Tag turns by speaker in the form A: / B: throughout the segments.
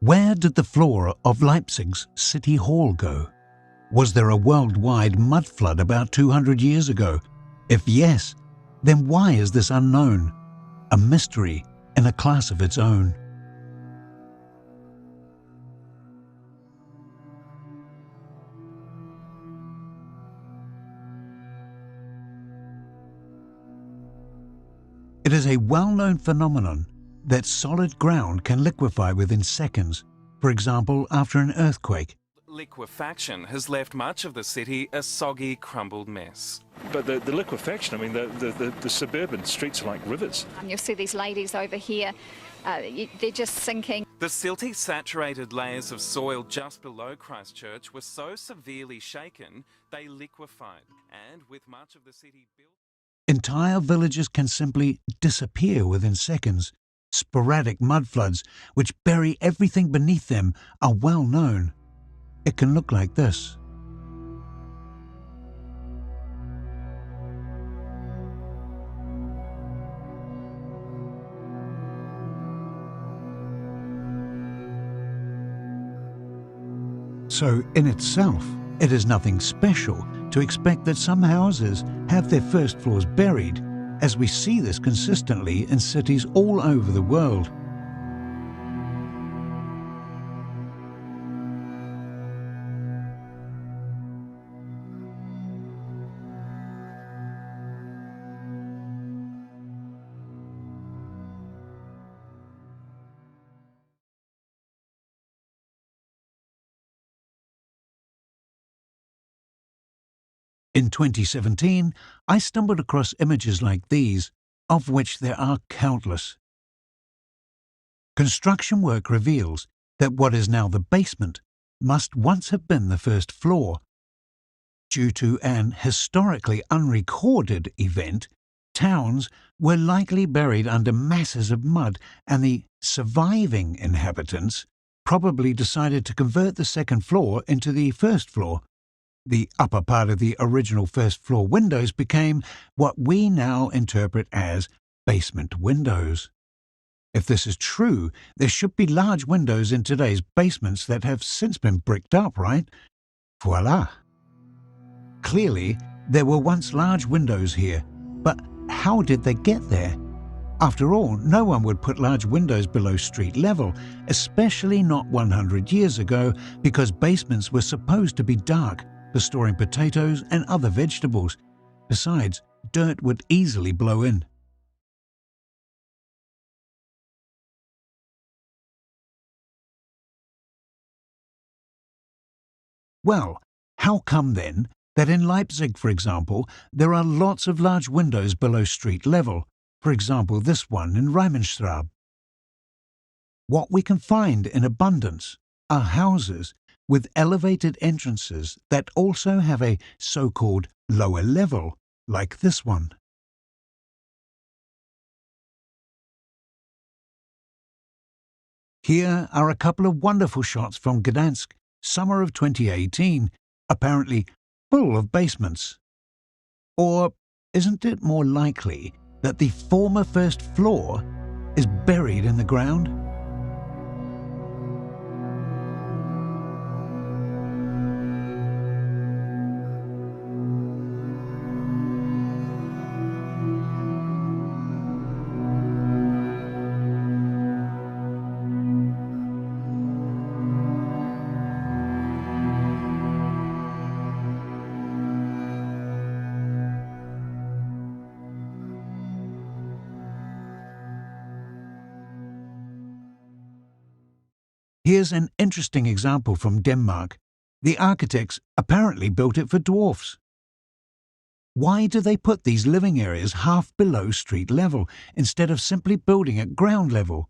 A: Where did the floor of Leipzig's City Hall go? Was there a worldwide mudflood about 200 years ago? If yes, then why is this unknown? A mystery in a class of its own. It is a well-known phenomenon that solid ground can liquefy within seconds, for example after an earthquake.
B: Liquefaction has left much of the city a soggy, crumbled mess.
C: But the liquefaction, I mean, the suburban streets are like rivers.
D: You'll see these ladies over here, they're just sinking.
B: The silty, saturated layers of soil just below Christchurch were so severely shaken, they liquefied, and with much of the city built...
A: Entire villages can simply disappear within seconds. Sporadic mudfloods, which bury everything beneath them, are well known. It can look like this. So, in itself, it is nothing special to expect that some houses have their first floors buried, as we see this consistently in cities all over the world. In 2017, I stumbled across images like these, of which there are countless. Construction work reveals that what is now the basement must once have been the first floor. Due to an historically unrecorded event, towns were likely buried under masses of mud, and the surviving inhabitants probably decided to convert the second floor into the first floor. The upper part of the original first floor windows became what we now interpret as basement windows. If this is true, there should be large windows in today's basements that have since been bricked up, right? Voila! Clearly, there were once large windows here, but how did they get there? After all, no one would put large windows below street level, especially not 100 years ago, because basements were supposed to be dark for storing potatoes and other vegetables. Besides, dirt would easily blow in. Well, how come then that in Leipzig, for example, there are lots of large windows below street level, for example this one in Reimenstraße? What we can find in abundance are houses with elevated entrances that also have a so-called lower level, like this one. Here are a couple of wonderful shots from Gdansk, summer of 2018, apparently full of basements. Or isn't it more likely that the former first floor is buried in the ground? Here's an interesting example from Denmark. The architects apparently built it for dwarfs. Why do they put these living areas half below street level instead of simply building at ground level?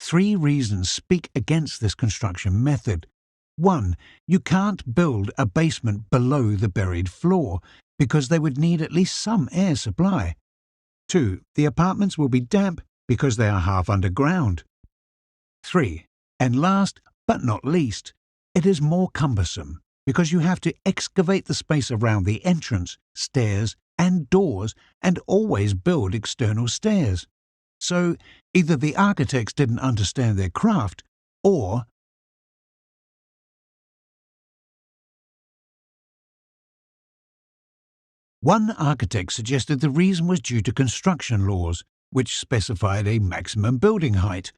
A: 3 reasons speak against this construction method. 1. You can't build a basement below the buried floor because they would need at least some air supply. 2. The apartments will be damp because they are half underground. 3. And last but not least, it is more cumbersome because you have to excavate the space around the entrance, stairs and doors and always build external stairs. So either the architects didn't understand their craft, or One architect suggested the reason was due to construction laws, which specified a maximum building height.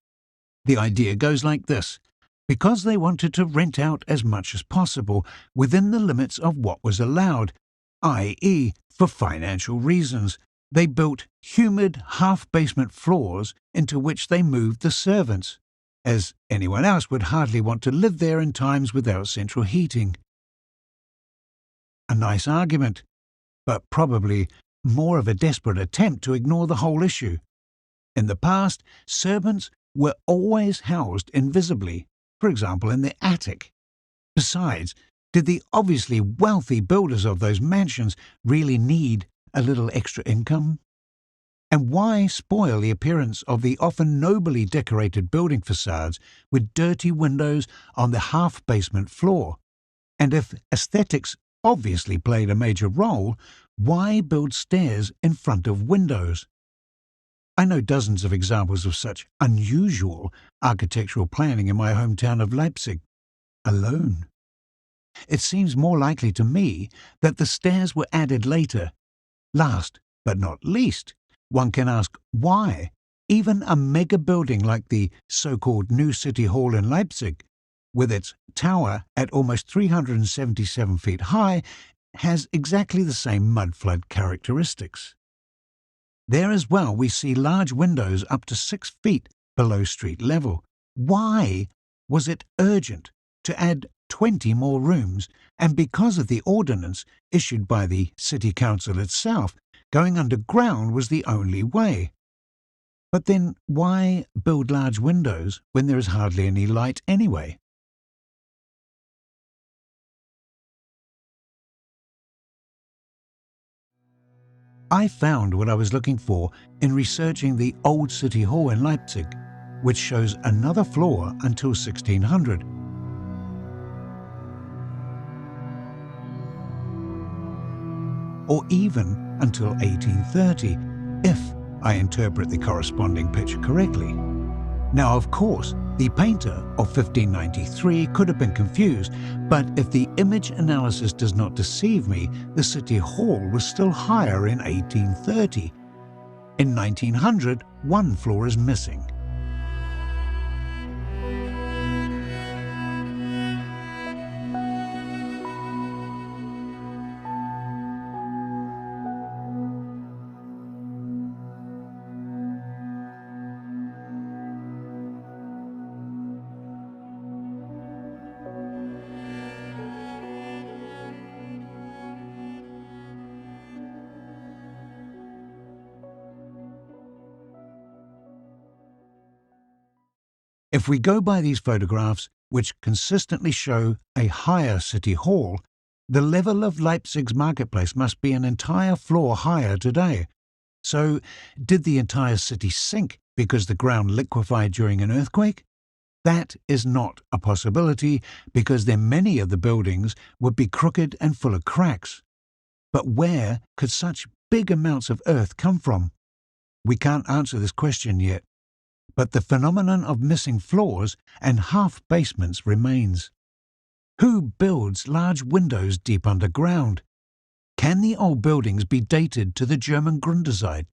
A: The idea goes like this. Because they wanted to rent out as much as possible within the limits of what was allowed, i.e., for financial reasons, they built humid half-basement floors into which they moved the servants, as anyone else would hardly want to live there in times without central heating. A nice argument, but probably more of a desperate attempt to ignore the whole issue. In the past, servants were always housed invisibly, for example in the attic. Besides, did the obviously wealthy builders of those mansions really need a little extra income? And why spoil the appearance of the often nobly decorated building facades with dirty windows on the half-basement floor? And if aesthetics obviously played a major role, why build stairs in front of windows? I know dozens of examples of such unusual architectural planning in my hometown of Leipzig alone. It seems more likely to me that the stairs were added later. Last but not least, one can ask why even a mega building like the so-called New City Hall in Leipzig, with its tower at almost 377 feet high, has exactly the same mudflood characteristics. There as well we see large windows up to 6 feet below street level. Why was it urgent to add 20 more rooms, and because of the ordinance issued by the city council itself, going underground was the only way? But then why build large windows when there is hardly any light anyway? I found what I was looking for in researching the Old City Hall in Leipzig, which shows another floor until 1600. Or even until 1830, if I interpret the corresponding picture correctly. Now, of course, the painter of 1593 could have been confused, but if the image analysis does not deceive me, the City Hall was still higher in 1830. In 1900, one floor is missing. If we go by these photographs, which consistently show a higher city hall, the level of Leipzig's marketplace must be an entire floor higher today. So, did the entire city sink because the ground liquefied during an earthquake? That is not a possibility, because then many of the buildings would be crooked and full of cracks. But where could such big amounts of earth come from? We can't answer this question yet. But the phenomenon of missing floors and half-basements remains. Who builds large windows deep underground? Can the old buildings be dated to the German Grundzeit,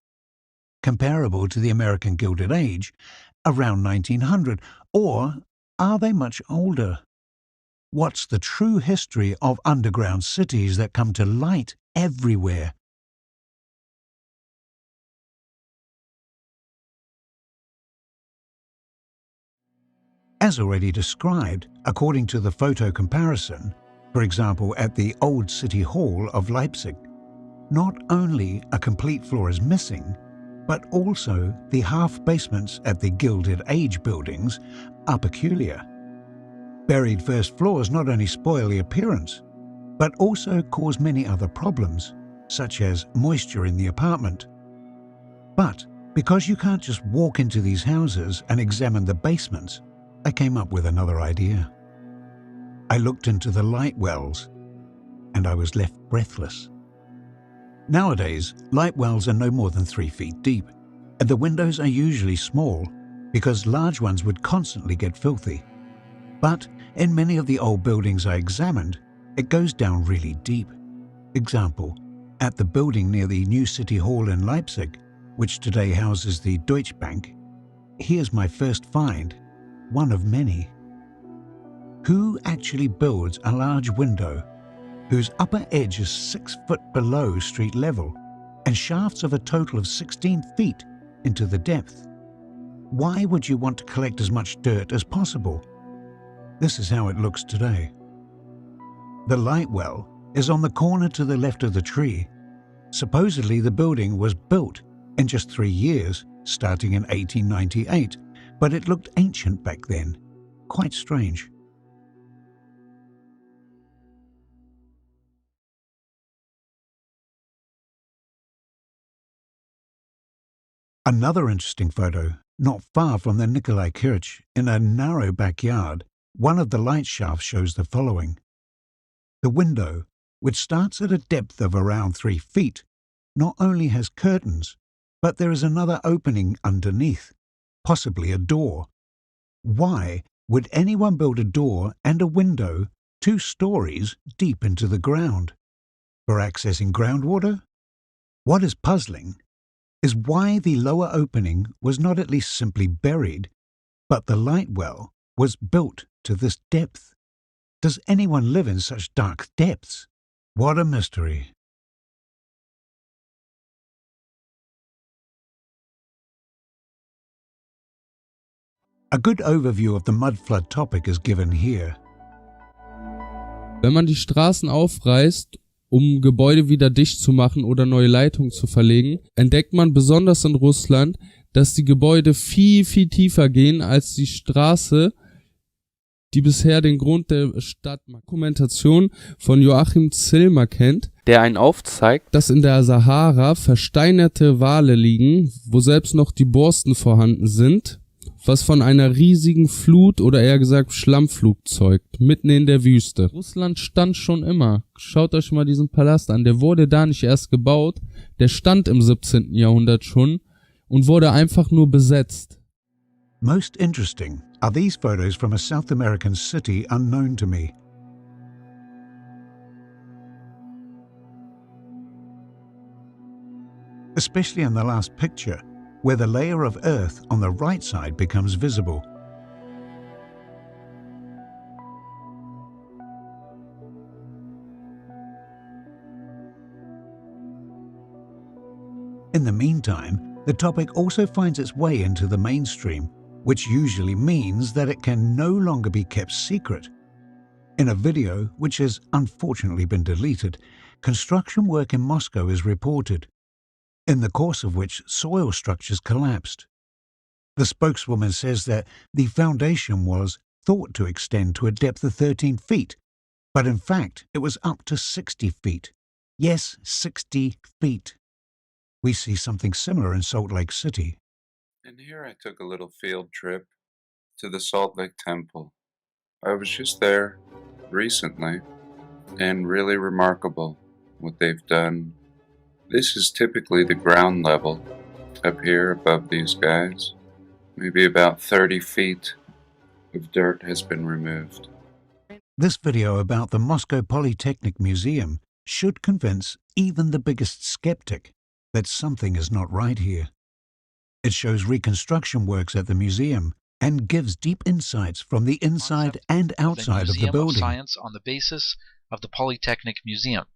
A: comparable to the American Gilded Age, around 1900, or are they much older? What's the true history of underground cities that come to light everywhere? As already described, according to the photo comparison, for example at the Old City Hall of Leipzig, not only a complete floor is missing, but also the half-basements at the Gilded Age buildings are peculiar. Buried first floors not only spoil the appearance, but also cause many other problems, such as moisture in the apartment. But because you can't just walk into these houses and examine the basements, I came up with another idea. I looked into the light wells, and I was left breathless. Nowadays, light wells are no more than 3 feet deep, and the windows are usually small because large ones would constantly get filthy. But in many of the old buildings I examined, it goes down really deep. Example, At the building near the new City Hall in Leipzig, which today houses the Deutsche Bank, here's my first find, one of many. Who actually builds a large window whose upper edge is 6 foot below street level and shafts of a total of 16 feet into the depth? Why would you want to collect as much dirt as possible? This is how it looks today. The light well is on the corner to the left of the tree. Supposedly the building was built in just 3 years, starting in 1898, but it looked ancient back then. Quite strange. Another interesting photo, not far from the Nikolai Kirch, in a narrow backyard, one of the light shafts shows the following. The window, which starts at a depth of around 3 feet, not only has curtains, but there is another opening underneath, possibly a door. Why would anyone build a door and a window 2 stories deep into the ground? For accessing groundwater? What is puzzling is why the lower opening was not at least simply buried, but the light well was built to this depth. Does anyone live in such dark depths? What a mystery. A good overview of the mudflood topic is given here.
E: Wenn man die Straßen aufreißt, um Gebäude wieder dicht zu machen oder neue Leitungen zu verlegen, entdeckt man besonders in Russland, dass die Gebäude viel, viel tiefer gehen als die Straße, die bisher den Grund der Stadtdokumentation von Joachim Zillmer kennt, der einen aufzeigt, dass in der Sahara versteinerte Wale liegen, wo selbst noch die Borsten vorhanden sind, was von einer riesigen Flut oder eher gesagt Schlammflut zeugt, mitten in der Wüste. Russland stand schon immer. Schaut euch mal diesen Palast an, der wurde da nicht erst gebaut, der stand im 17. Jahrhundert schon und wurde einfach nur besetzt.
A: Most interesting are these photos from a South American city unknown to me. Especially in the last picture, where the layer of earth on the right side becomes visible. In the meantime, the topic also finds its way into the mainstream, which usually means that it can no longer be kept secret. In a video, which has unfortunately been deleted, construction work in Moscow is reported, in the course of which soil structures collapsed. The spokeswoman says that the foundation was thought to extend to a depth of 13 feet, but in fact it was up to 60 feet. Yes, 60 feet. We see something similar in Salt Lake City.
F: And here I took a little field trip to the Salt Lake Temple. I was just there recently, and really remarkable what they've done. This is typically the ground level up here above these guys. Maybe about 30 feet of dirt has been removed.
A: This video about the Moscow Polytechnic Museum should convince even the biggest skeptic that something is not right here. It shows reconstruction works at the museum and gives deep insights from the inside and outside of the building.
G: Science on the basis of the Polytechnic Museum.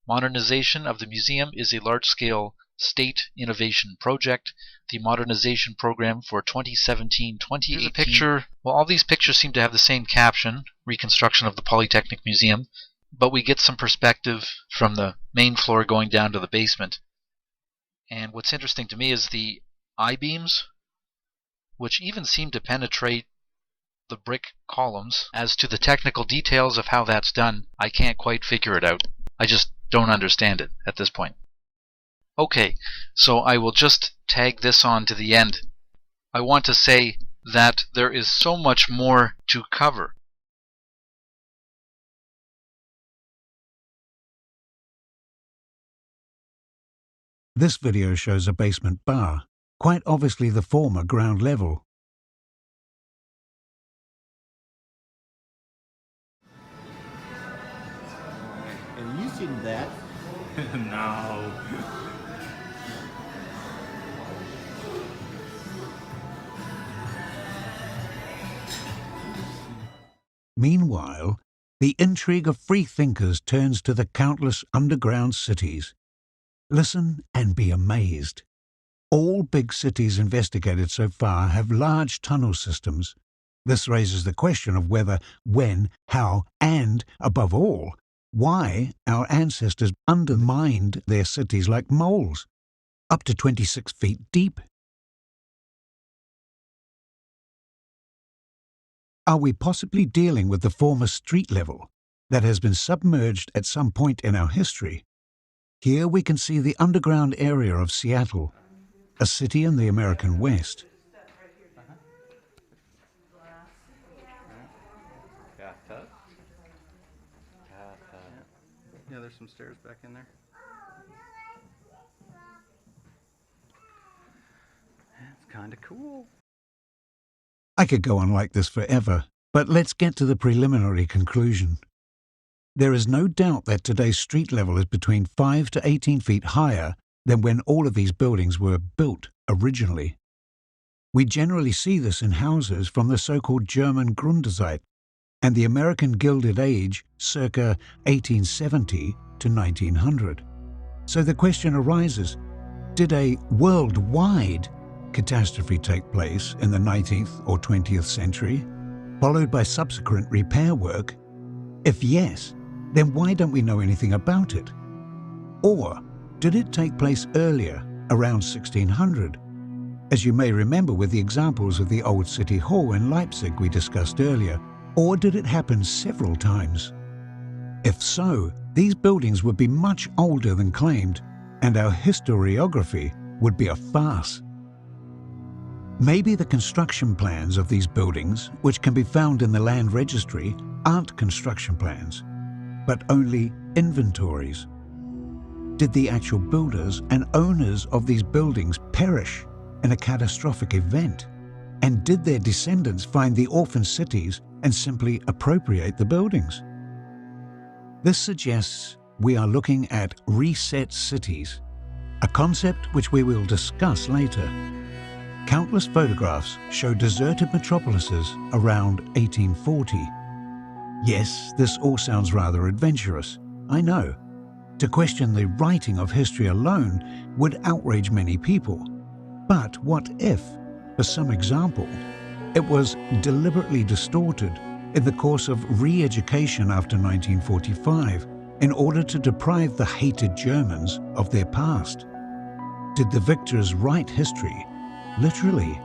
G: Modernization of the museum is a large-scale state innovation project. The modernization program for 2017-2018. Picture. Well, all these pictures seem to have the same caption, reconstruction of the Polytechnic Museum, but we get some perspective from the main floor going down to the basement. And what's interesting to me is the I-beams, which even seem to penetrate the brick columns. As to the technical details of how that's done, I can't quite figure it out. I just don't understand it at this point. Okay, so I will just tag this on to the end. I want to say that there is so much more to cover.
A: This video shows a basement bar, quite obviously the former ground level.
H: And using that, No.
A: Meanwhile, the intrigue of free thinkers turns to the countless underground cities. Listen and be amazed. All big cities investigated so far have large tunnel systems. This raises the question of whether, when, how, and, above all, why our ancestors undermined their cities like moles, up to 26 feet deep. Are we possibly dealing with the former street level that has been submerged at some point in our history? Here we can see the underground area of Seattle, a city in the American West.
H: Bathtub. Yeah, there's some stairs back in there. It's kind of cool.
A: I could go on like this forever, but let's get to the preliminary conclusion. There is no doubt that today's street level is between 5 to 18 feet higher than when all of these buildings were built originally. We generally see this in houses from the so-called German Grundzeit and the American Gilded Age circa 1870 to 1900. So the question arises, did a worldwide catastrophe take place in the 19th or 20th century, followed by subsequent repair work? If yes, then why don't we know anything about it? Or did it take place earlier, around 1600? As you may remember with the examples of the old city hall in Leipzig we discussed earlier, or did it happen several times? If so, these buildings would be much older than claimed, and our historiography would be a farce. Maybe the construction plans of these buildings, which can be found in the land registry, aren't construction plans, but only inventories. Did the actual builders and owners of these buildings perish in a catastrophic event? And did their descendants find the orphan cities and simply appropriate the buildings? This suggests we are looking at reset cities, a concept which we will discuss later. Countless photographs show deserted metropolises around 1840. Yes, this all sounds rather adventurous, I know. To question the writing of history alone would outrage many people. But what if, for some example, it was deliberately distorted in the course of re-education after 1945 in order to deprive the hated Germans of their past? Did the victors write history literally?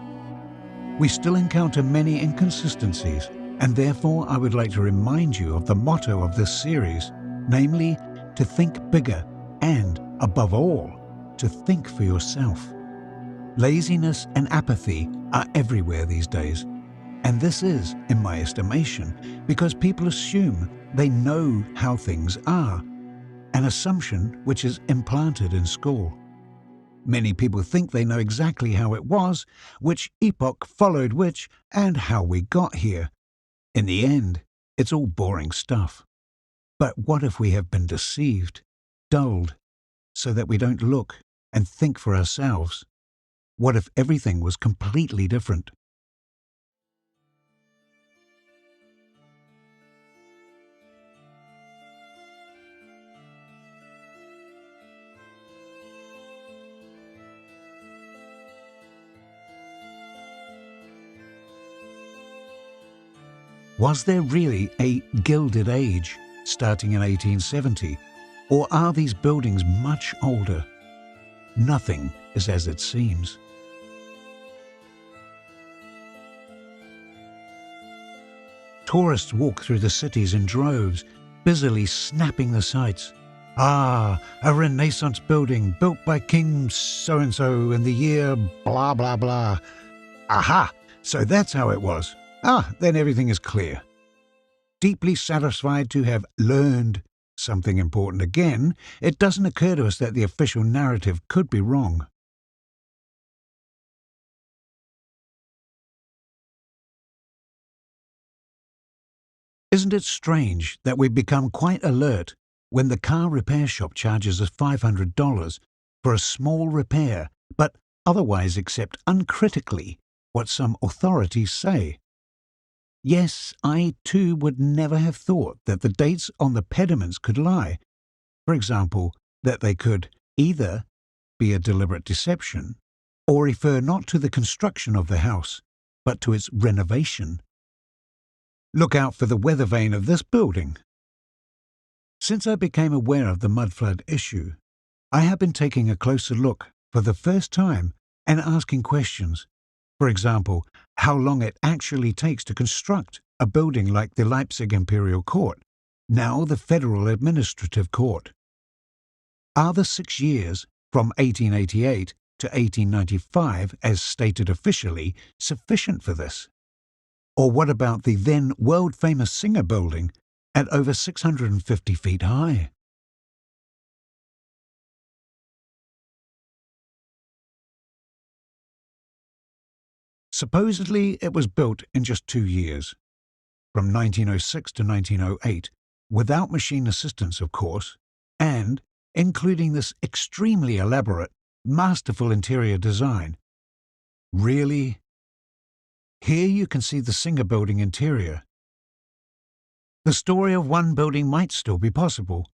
A: We still encounter many inconsistencies, and therefore I would like to remind you of the motto of this series, namely, to think bigger and, above all, to think for yourself. Laziness and apathy are everywhere these days, and this is, in my estimation, because people assume they know how things are, an assumption which is implanted in school. Many people think they know exactly how it was, which epoch followed which, and how we got here. In the end, it's all boring stuff. But what if we have been deceived, dulled, so that we don't look and think for ourselves? What if everything was completely different? Was there really a Gilded Age starting in 1870, or are these buildings much older? Nothing is as it seems. Tourists walk through the cities in droves, busily snapping the sights. Ah, a Renaissance building built by King so-and-so in the year blah blah blah. Aha, so that's how it was. Ah, then everything is clear. Deeply satisfied to have learned something important again, it doesn't occur to us that the official narrative could be wrong. Isn't it strange that we've become quite alert when the car repair shop charges us $500 for a small repair, but otherwise accept uncritically what some authorities say. Yes, I too would never have thought that the dates on the pediments could lie. For example, that they could either be a deliberate deception or refer not to the construction of the house, but to its renovation. Look out for the weather vane of this building. Since I became aware of the mudflood issue, I have been taking a closer look for the first time and asking questions. For example, how long it actually takes to construct a building like the Leipzig Imperial Court, now the Federal Administrative Court. Are the 6 years from 1888 to 1895, as stated officially, sufficient for this? Or what about the then world-famous Singer building at over 650 feet high? Supposedly it was built in just 2 years, from 1906 to 1908, without machine assistance, of course, and including this extremely elaborate, masterful interior design. Really? Here you can see the Singer building interior. The story of one building might still be possible.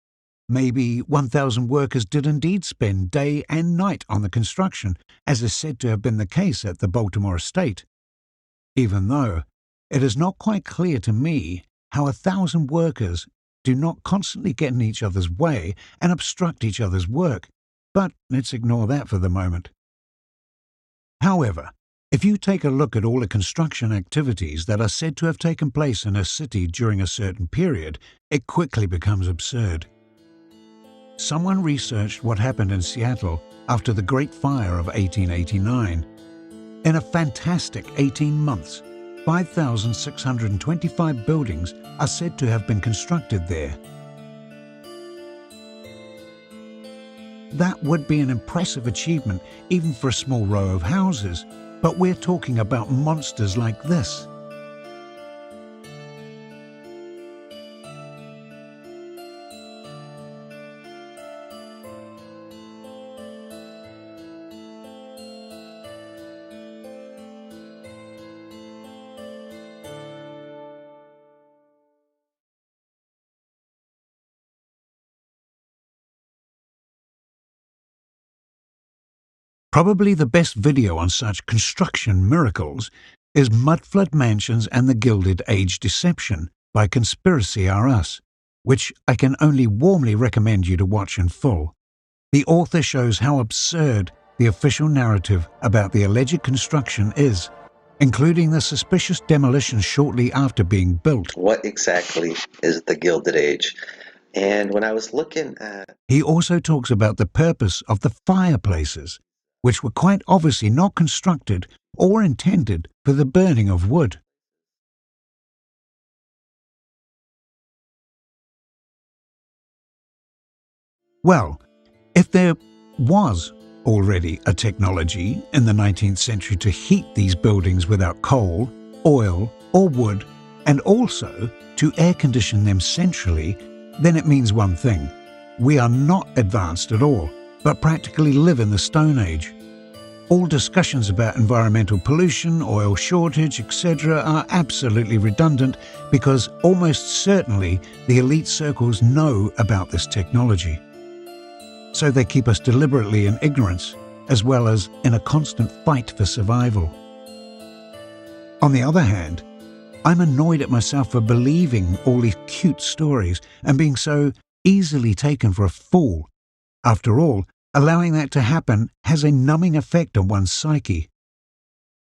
A: Maybe 1,000 workers did indeed spend day and night on the construction, as is said to have been the case at the Baltimore estate. Even though it is not quite clear to me how 1,000 workers do not constantly get in each other's way and obstruct each other's work, but let's ignore that for the moment. However, if you take a look at all the construction activities that are said to have taken place in a city during a certain period, it quickly becomes absurd. Someone researched what happened in Seattle after the Great Fire of 1889. In a fantastic 18 months, 5,625 buildings are said to have been constructed there. That would be an impressive achievement even for a small row of houses, but we're talking about monsters like this. Probably the best video on such construction miracles is Mudflood Mansions and the Gilded Age Deception by Conspiracy R Us, which I can only warmly recommend you to watch in full. The author shows how absurd the official narrative about the alleged construction is, including the suspicious demolition shortly after being built.
I: What exactly is the Gilded Age? And when I was looking at...
A: He also talks about the purpose of the fireplaces, which were quite obviously not constructed or intended for the burning of wood. Well, if there was already a technology in the 19th century to heat these buildings without coal, oil, or wood, and also to air condition them centrally, then it means one thing: we are not advanced at all, but practically live in the Stone Age. All discussions about environmental pollution, oil shortage, etc. are absolutely redundant because almost certainly the elite circles know about this technology. So they keep us deliberately in ignorance, as well as in a constant fight for survival. On the other hand, I'm annoyed at myself for believing all these cute stories and being so easily taken for a fool. After all, allowing that to happen has a numbing effect on one's psyche.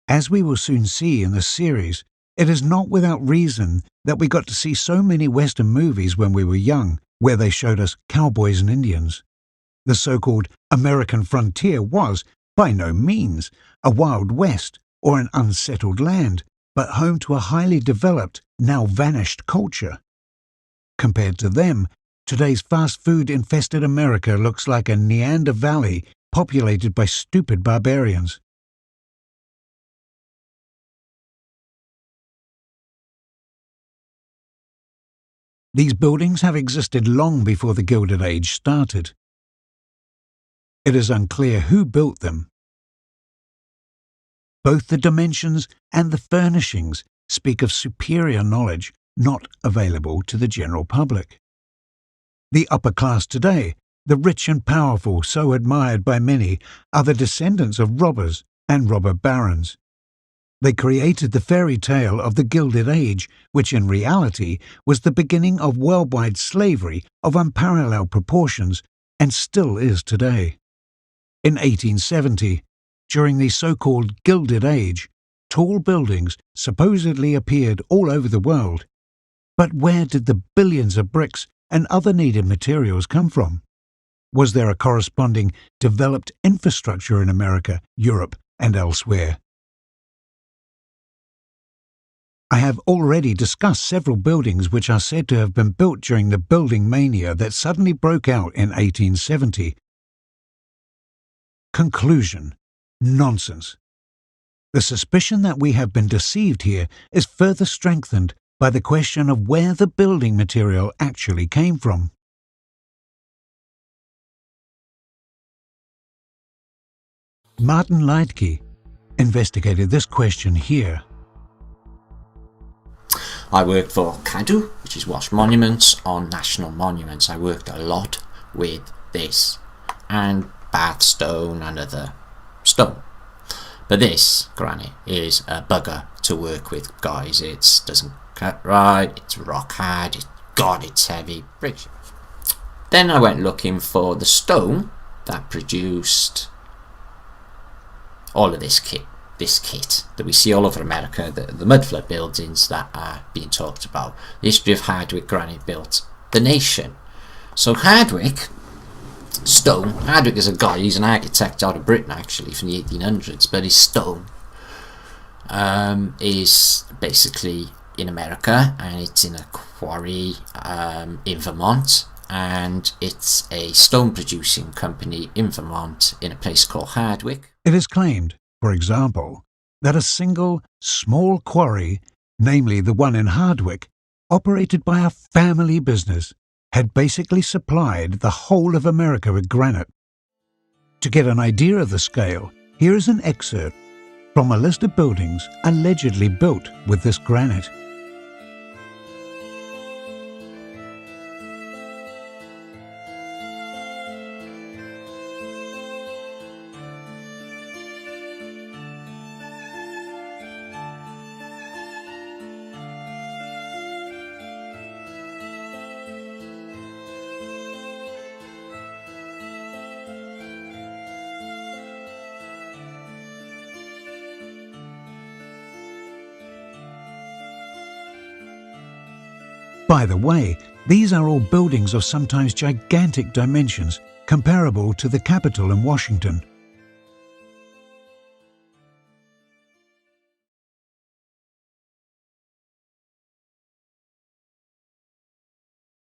A: As we will soon see in the series, it is not without reason that we got to see so many Western movies when we were young, where they showed us cowboys and Indians. The so-called American frontier was, by no means, a Wild West or an unsettled land, but home to a highly developed, now vanished culture. Compared to them, today's fast food-infested America looks like a Neander Valley populated by stupid barbarians. These buildings have existed long before the Gilded Age started. It is unclear who built them. Both the dimensions and the furnishings speak of superior knowledge not available to the general public. The upper class today, the rich and powerful so admired by many, are the descendants of robbers and robber barons. They created the fairy tale of the Gilded Age, which in reality was the beginning of worldwide slavery of unparalleled proportions and still is today. In 1870, during the so-called Gilded Age, tall buildings supposedly appeared all over the world. But where did the billions of bricks and other needed materials come from? Was there a corresponding developed infrastructure in America, Europe, and elsewhere? I have already discussed several buildings which are said to have been built during the building mania that suddenly broke out in 1870. Conclusion: nonsense. The suspicion that we have been deceived here is further strengthened by the question of where the building material actually came from. Martin Leitke investigated this question here.
J: I worked for CADU, which is Welsh Monuments, on national monuments. I worked a lot with this and Bath stone and other stone. But this granite is a bugger to work with, guys. It doesn't cut right, it's rock hard, it's heavy. Then I went looking for the stone that produced all of this kit that we see all over America, the mudflood buildings that are being talked about. The history of Hardwick granite built the nation. So Hardwick is a guy, he's an architect out of Britain actually from the 1800s, but his stone is basically in America, and it's in a quarry in Vermont, and it's a stone producing company in Vermont in a place called Hardwick.
A: It is claimed, for example, that a single small quarry, namely the one in Hardwick, operated by a family business, had basically supplied the whole of America with granite. To get an idea of the scale, here is an excerpt from a list of buildings allegedly built with this granite. By the way, these are all buildings of sometimes gigantic dimensions, comparable to the Capitol in Washington.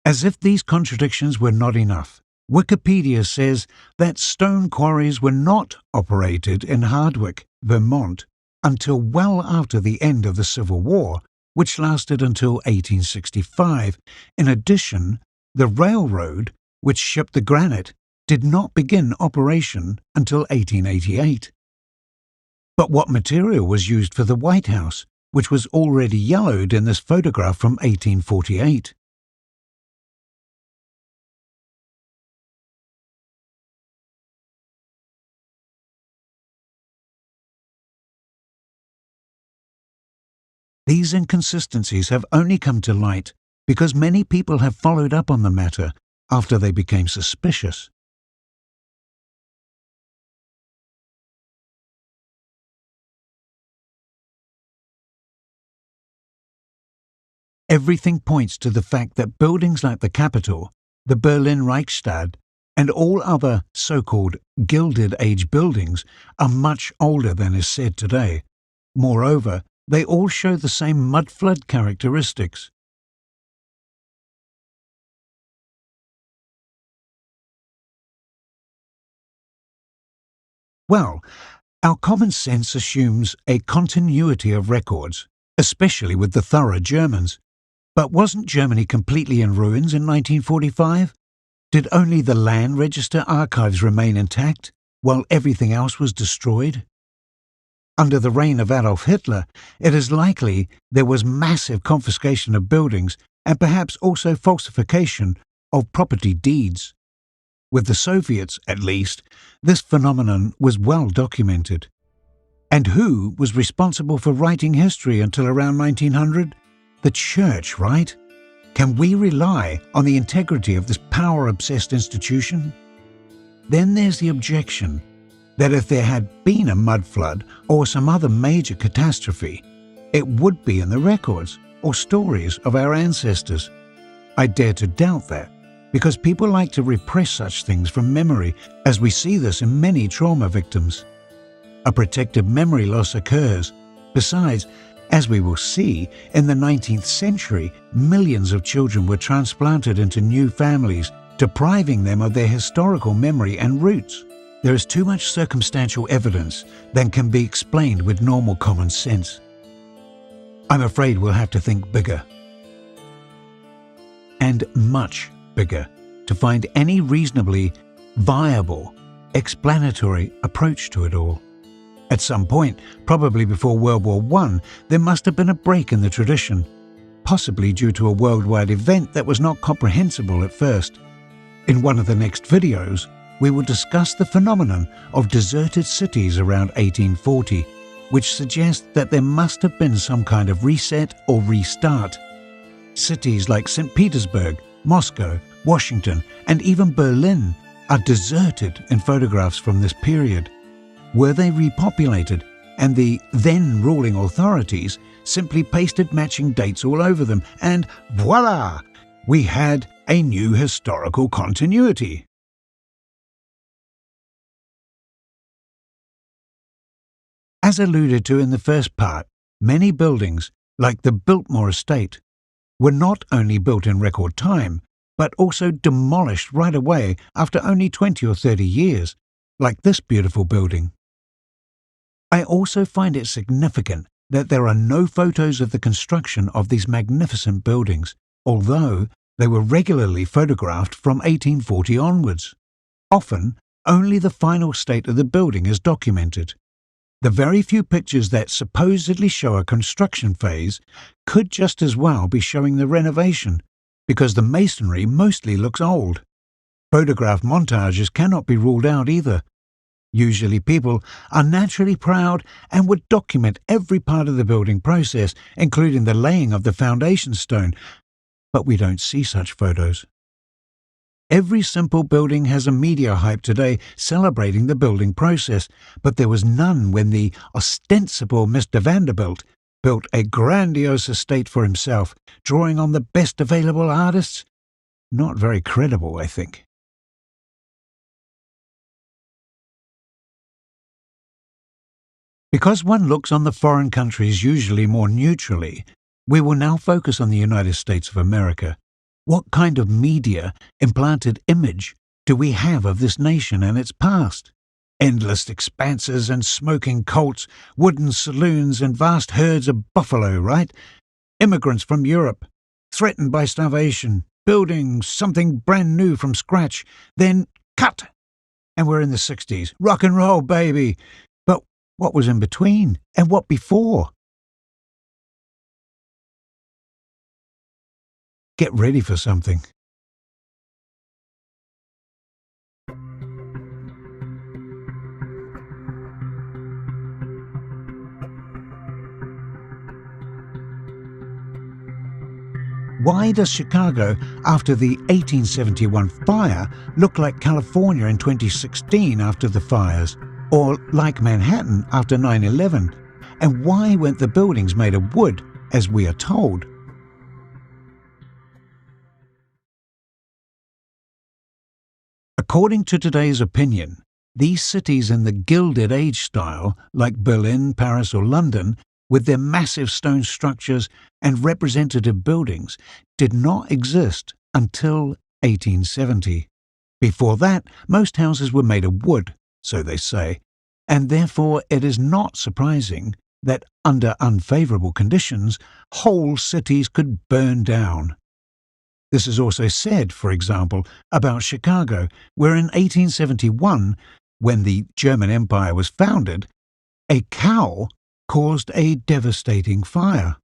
A: As if these contradictions were not enough, Wikipedia says that stone quarries were not operated in Hardwick, Vermont, until well after the end of the Civil War, which lasted until 1865. In addition, the railroad, which shipped the granite, did not begin operation until 1888. But what material was used for the White House, which was already yellowed in this photograph from 1848? These inconsistencies have only come to light because many people have followed up on the matter after they became suspicious. Everything points to the fact that buildings like the Capitol, the Berlin Reichstag, and all other so-called Gilded Age buildings are much older than is said today. Moreover, they all show the same mudflood characteristics. Well, our common sense assumes a continuity of records, especially with the thorough Germans. But wasn't Germany completely in ruins in 1945? Did only the land register archives remain intact, while everything else was destroyed? Under the reign of Adolf Hitler, it is likely there was massive confiscation of buildings and perhaps also falsification of property deeds. With the Soviets, at least, this phenomenon was well documented. And who was responsible for writing history until around 1900? The Church, right? Can we rely on the integrity of this power-obsessed institution? Then there's the objection that if there had been a mudflood or some other major catastrophe, it would be in the records or stories of our ancestors. I dare to doubt that, because people like to repress such things from memory, as we see this in many trauma victims. A protective memory loss occurs. Besides, as we will see, in the 19th century, millions of children were transplanted into new families, depriving them of their historical memory and roots. There is too much circumstantial evidence that can be explained with normal common sense. I'm afraid we'll have to think bigger. And much bigger to find any reasonably viable, explanatory approach to it all. At some point, probably before World War I, there must have been a break in the tradition, possibly due to a worldwide event that was not comprehensible at first. In one of the next videos, we will discuss the phenomenon of deserted cities around 1840, which suggests that there must have been some kind of reset or restart. Cities like St. Petersburg, Moscow, Washington, and even Berlin are deserted in photographs from this period. Were they repopulated, and the then ruling authorities simply pasted matching dates all over them, and voila! We had a new historical continuity. As alluded to in the first part, many buildings, like the Biltmore estate, were not only built in record time, but also demolished right away after only 20 or 30 years, like this beautiful building. I also find it significant that there are no photos of the construction of these magnificent buildings, although they were regularly photographed from 1840 onwards. Often, only the final state of the building is documented. The very few pictures that supposedly show a construction phase could just as well be showing the renovation, because the masonry mostly looks old. Photograph montages cannot be ruled out either. Usually people are naturally proud and would document every part of the building process, including the laying of the foundation stone, but we don't see such photos. Every simple building has a media hype today celebrating the building process, but there was none when the ostensible Mr. Vanderbilt built a grandiose estate for himself, drawing on the best available artists. Not very credible, I think. Because one looks on the foreign countries usually more neutrally, we will now focus on the United States of America. What kind of media implanted image do we have of this nation and its past? Endless expanses and smoking colts, wooden saloons and vast herds of buffalo, right? Immigrants from Europe, threatened by starvation, building something brand new from scratch, then cut! And we're in the 60s. Rock and roll, baby! But what was in between? And what before? Get ready for something. Why does Chicago, after the 1871 fire, look like California in 2016 after the fires, or like Manhattan after 9/11? And why weren't the buildings made of wood, as we are told? According to today's opinion, these cities in the Gilded Age style, like Berlin, Paris or London, with their massive stone structures and representative buildings, did not exist until 1870. Before that, most houses were made of wood, so they say, and therefore it is not surprising that under unfavourable conditions, whole cities could burn down. This is also said, for example, about Chicago, where in 1871, when the German Empire was founded, a cow caused a devastating fire.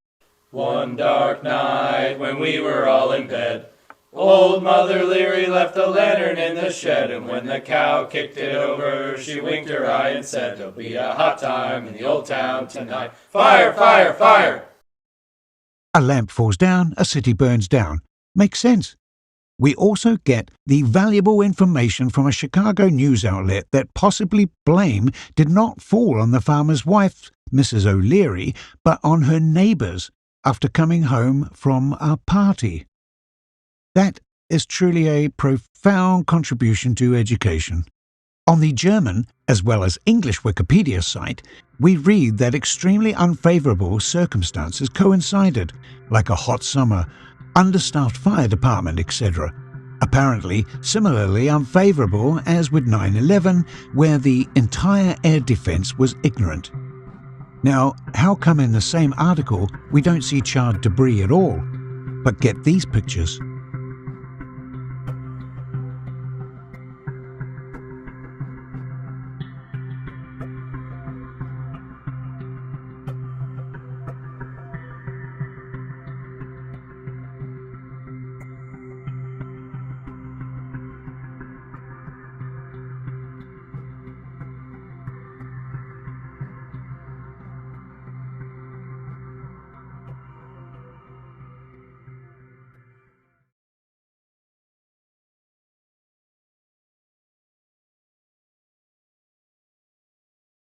K: One dark night when we were all in bed, old Mother Leary left a lantern in the shed, and when the cow kicked it over, she winked her eye and said, "There'll be a hot time in the old town tonight. Fire, fire, fire!"
A: A lamp falls down, a city burns down. Makes sense. We also get the valuable information from a Chicago news outlet that possibly blame did not fall on the farmer's wife, Mrs. O'Leary, but on her neighbours after coming home from a party. That is truly a profound contribution to education. On the German as well as English Wikipedia site, we read that extremely unfavourable circumstances coincided, like a hot summer, understaffed fire department, etc. Apparently similarly unfavourable as with 9/11, where the entire air defence was ignorant. Now, how come in the same article we don't see charred debris at all, but get these pictures?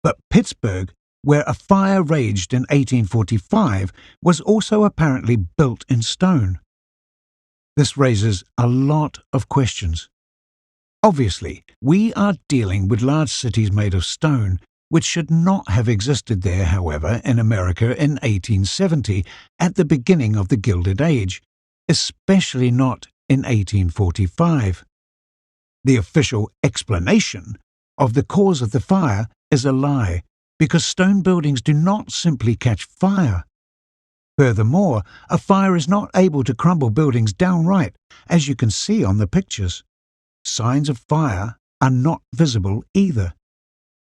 A: But Pittsburgh, where a fire raged in 1845, was also apparently built in stone. This raises a lot of questions. Obviously, we are dealing with large cities made of stone, which should not have existed there, however, in America in 1870, at the beginning of the Gilded Age, especially not in 1845. The official explanation of the cause of the fire is a lie, because stone buildings do not simply catch fire. Furthermore, a fire is not able to crumble buildings downright, as you can see on the pictures. Signs of fire are not visible either.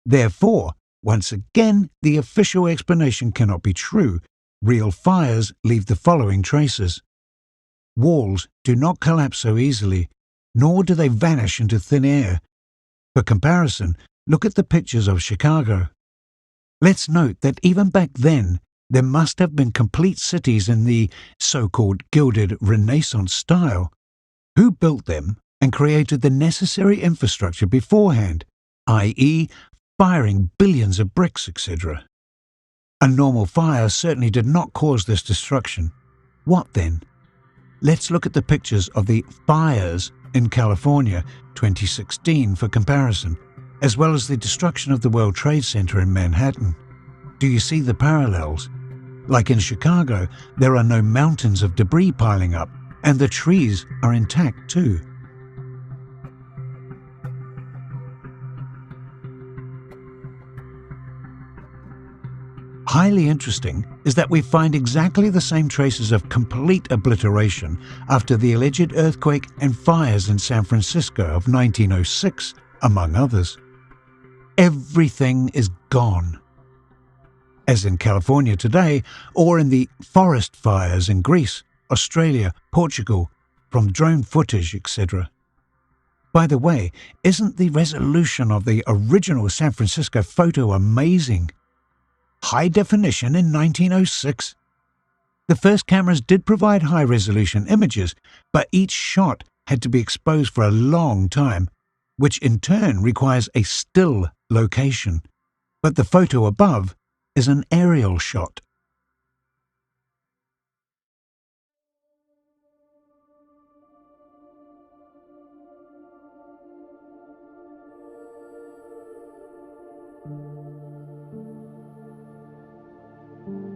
A: Therefore, once again, the official explanation cannot be true. Real fires leave the following traces. Walls do not collapse so easily, nor do they vanish into thin air. For comparison, look at the pictures of Chicago. Let's note that even back then, there must have been complete cities in the so-called Gilded Renaissance style. Who built them and created the necessary infrastructure beforehand, i.e., firing billions of bricks, etc.? A normal fire certainly did not cause this destruction. What then? Let's look at the pictures of the fires in California 2016 for comparison, as well as the destruction of the World Trade Center in Manhattan. Do you see the parallels? Like in Chicago, there are no mountains of debris piling up, and the trees are intact too. Highly interesting is that we find exactly the same traces of complete obliteration after the alleged earthquake and fires in San Francisco of 1906, among others. Everything is gone. As in California today, or in the forest fires in Greece, Australia, Portugal, from drone footage, etc. By the way, isn't the resolution of the original San Francisco photo amazing? High definition in 1906. The first cameras did provide high-resolution images, but each shot had to be exposed for a long time, which in turn requires a still location. But the photo above is an aerial shot.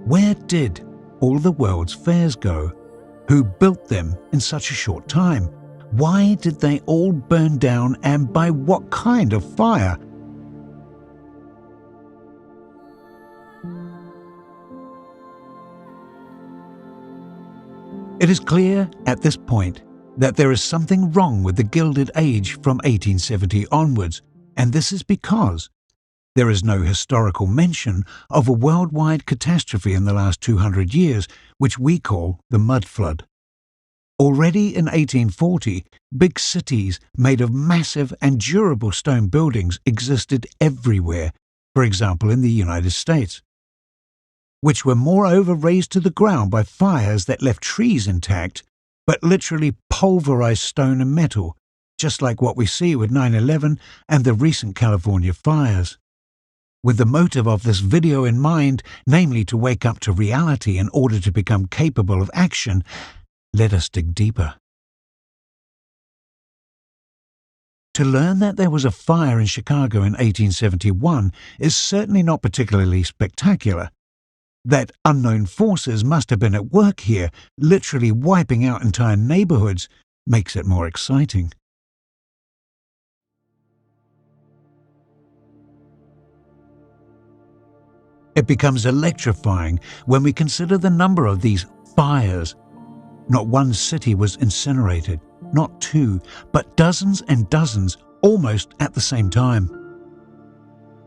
A: Where did all the world's fairs go? Who built them in such a short time? Why did they all burn down, and by what kind of fire? It is clear at this point that there is something wrong with the Gilded Age from 1870 onwards, and this is because there is no historical mention of a worldwide catastrophe in the last 200 years, which we call the Mudflood. Already in 1840, big cities made of massive and durable stone buildings existed everywhere, for example in the United States, which were moreover razed to the ground by fires that left trees intact, but literally pulverized stone and metal, just like what we see with 9/11 and the recent California fires. With the motive of this video in mind, namely to wake up to reality in order to become capable of action, let us dig deeper. To learn that there was a fire in Chicago in 1871 is certainly not particularly spectacular. That unknown forces must have been at work here, literally wiping out entire neighborhoods, makes it more exciting. It becomes electrifying when we consider the number of these fires. Not one city was incinerated, not two, but dozens and dozens, almost at the same time.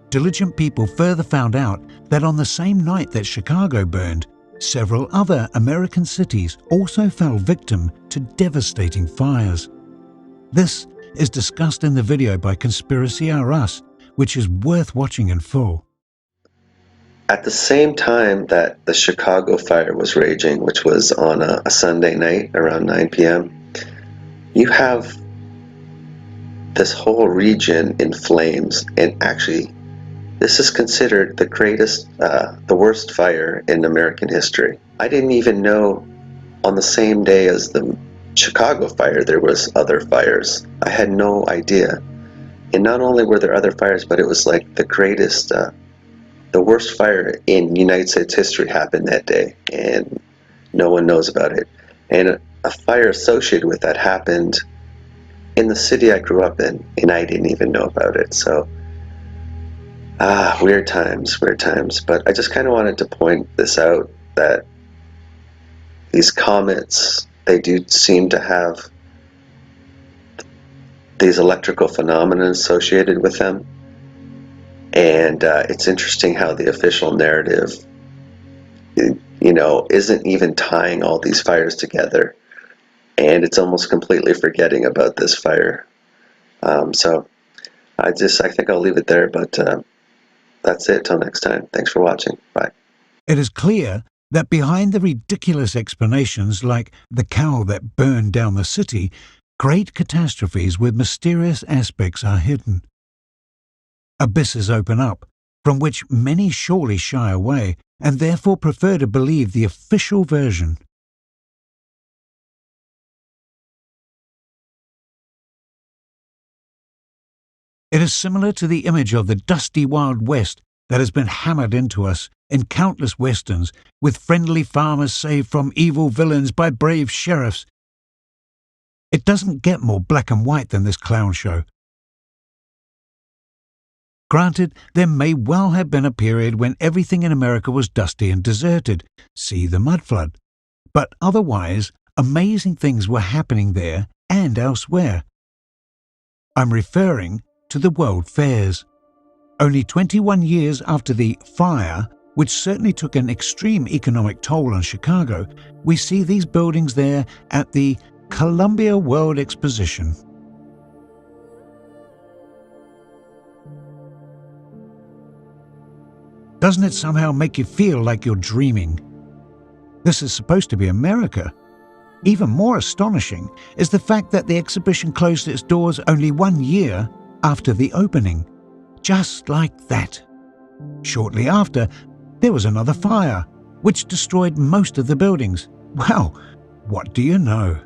A: Diligent people further found out that on the same night that Chicago burned, several other American cities also fell victim to devastating fires. This is discussed in the video by Conspiracy R Us, which is worth watching in full.
I: At the same time that the Chicago fire was raging, which was on a Sunday night around 9 p.m., you have this whole region in flames, and actually this is considered the worst fire in American history. I didn't even know on the same day as the Chicago fire there was other fires. I had no idea. And not only were there other fires, but it was like the worst fire in United States history happened that day, and no one knows about it. And a fire associated with that happened in the city I grew up in, and I didn't even know about it. So, weird times. But I just kind of wanted to point this out, that these comets, they do seem to have these electrical phenomena associated with them. And it's interesting how the official narrative, isn't even tying all these fires together. And it's almost completely forgetting about this fire. So I think I'll leave it there, but that's it. Till next time. Thanks for watching. Bye.
A: It is clear that behind the ridiculous explanations like the cow that burned down the city, great catastrophes with mysterious aspects are hidden. Abysses open up, from which many surely shy away, and therefore prefer to believe the official version. It is similar to the image of the dusty Wild West that has been hammered into us in countless westerns, with friendly farmers saved from evil villains by brave sheriffs. It doesn't get more black and white than this clown show. Granted, there may well have been a period when everything in America was dusty and deserted, see the Mudflood, but otherwise amazing things were happening there and elsewhere. I'm referring to the World Fairs. Only 21 years after the fire, which certainly took an extreme economic toll on Chicago, we see these buildings there at the Columbia World Exposition. Doesn't it somehow make you feel like you're dreaming? This is supposed to be America. Even more astonishing is the fact that the exhibition closed its doors only 1 year after the opening. Just like that. Shortly after, there was another fire, which destroyed most of the buildings. Well, what do you know?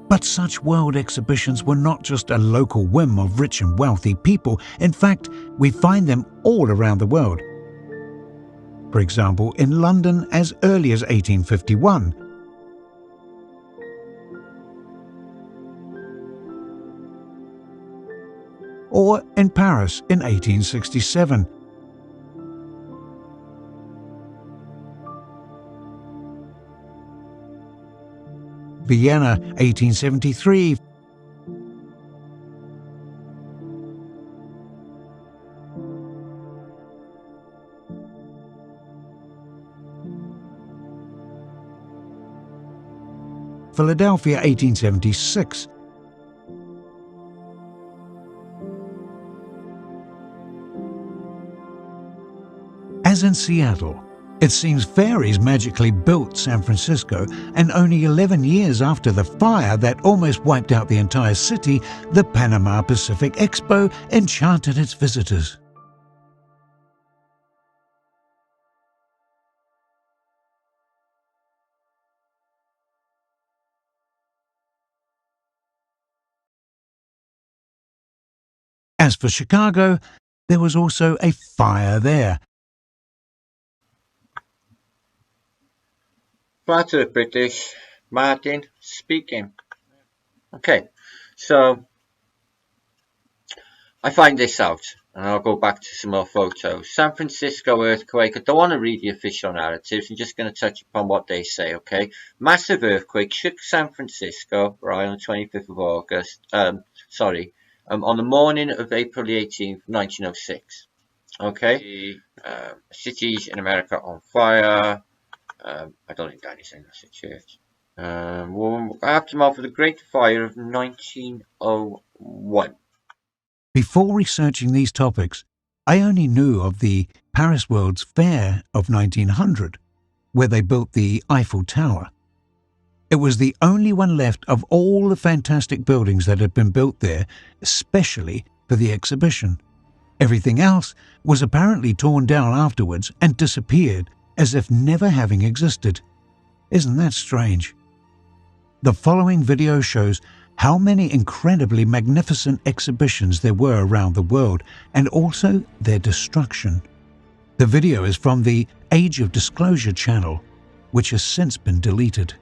A: But such world exhibitions were not just a local whim of rich and wealthy people. In fact, we find them all around the world. For example, in London as early as 1851. Or in Paris in 1867. Vienna 1873, Philadelphia 1876, as in Seattle, it seems fairies magically built San Francisco, and only 11 years after the fire that almost wiped out the entire city, the Panama Pacific Expo enchanted its visitors. As for Chicago, there was also a fire there.
L: Flat Earth British, Martin speaking. Okay, so I find this out, and I'll go back to some more photos. San Francisco earthquake. I don't want to read the official narratives. I'm just going to touch upon what they say, okay? Massive earthquake shook San Francisco, right, on the 25th of August. On the morning of April the 18th, 1906. Okay? Cities in America on fire. I don't think Danny's saying that's a church. Aftermath of the Great Fire of 1901.
A: Before researching these topics, I only knew of the Paris World's Fair of 1900, where they built the Eiffel Tower. It was the only one left of all the fantastic buildings that had been built there, especially for the exhibition. Everything else was apparently torn down afterwards and disappeared as if never having existed. Isn't that strange? The following video shows how many incredibly magnificent exhibitions there were around the world, and also their destruction. The video is from the Age of Disclosure channel, which has since been deleted.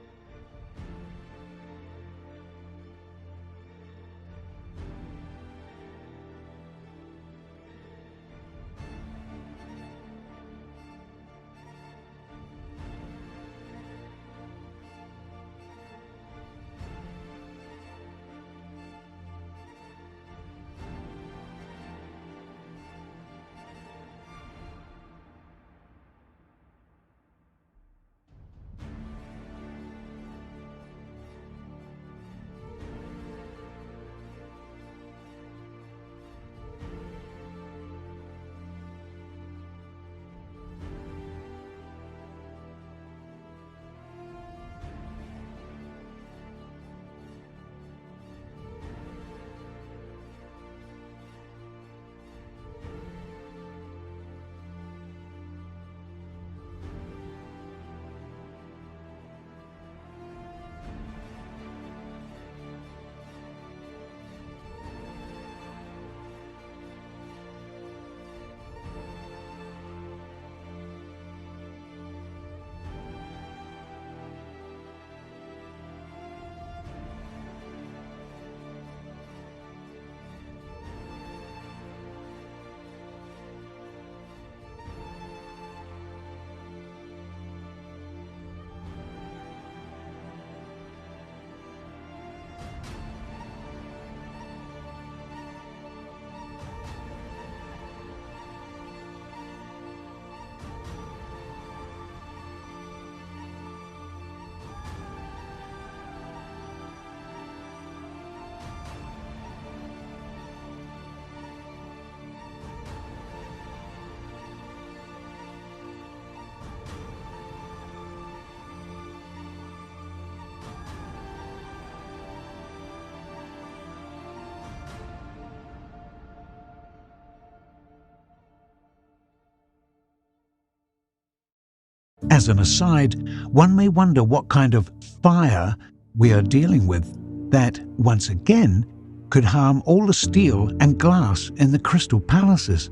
A: As an aside, one may wonder what kind of fire we are dealing with that, once again, could harm all the steel and glass in the Crystal Palaces.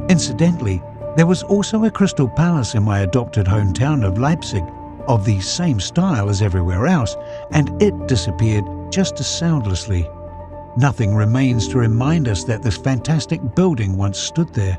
A: Incidentally, there was also a Crystal Palace in my adopted hometown of Leipzig, of the same style as everywhere else, and it disappeared just as soundlessly. Nothing remains to remind us that this fantastic building once stood there.